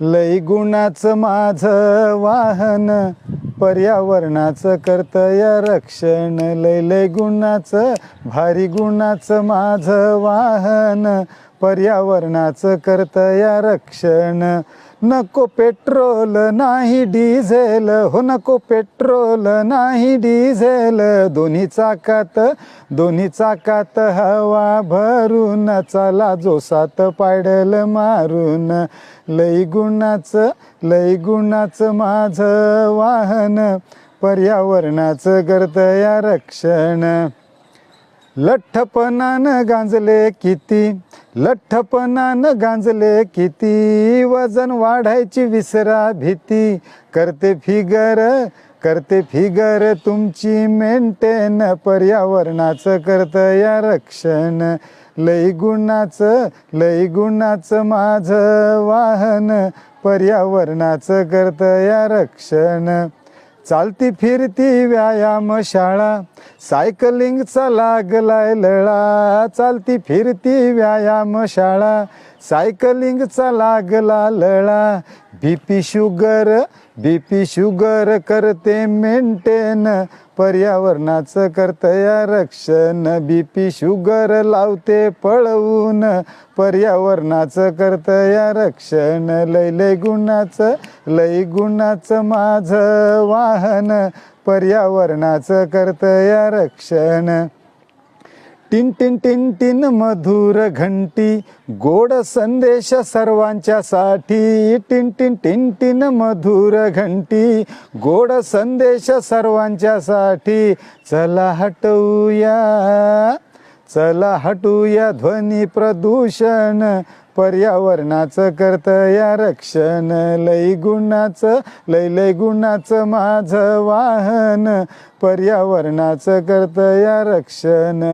लई गुणाचं माझं वाहन, पर्यावरणाचं करतय रक्षण. लय गुणाचं भारी गुणाचं माझं वाहन, पर्यावरणाचं करतय रक्षण. नको पेट्रोल नाही डिझेल, हो नको पेट्रोल नाही डिझेल. दोन्ही चाकात हवा भरून, चला जोसात पायडल मारून. लई गुणाचं माझं वाहन, पर्यावरणाचं करतय रक्षण. लठ्ठपणानं गांजले किती, वजन वाढायची विसरा भीती. करते फिगर तुमची मेंटेन, पर्यावरणाचं करतय रक्षण. लई गुणाचं माझं वाहन, पर्यावरणाचं करतय रक्षण. चालती फिरती व्यायामशाळा, सायकलिंगचा लागलाय लळा. चालती फिरती व्यायामशाळा, सायकलिंगचा लागला लळा. बीपी शुगर करते मेंटेन, पर्यावरणाचं करतय रक्षण. बीपी शुगर लावते पळवून, पर्यावरणाचं करतय रक्षण. लय गुणाचं माझं वाहन, पर्यावरणाचं करतय रक्षण. टिन टिन टिन टिन मधुर घंटी, गोड संदेश सर्वांच्यासाठी. टिन टिन टिन टिन मधुर घंटी, गोड संदेश सर्वांच्यासाठी. चला हटूया ध्वनी प्रदूषण, पर्यावरणाचं करतय रक्षण. लई गुणाचं माझं वाहन, पर्यावरणाचं करतय रक्षण.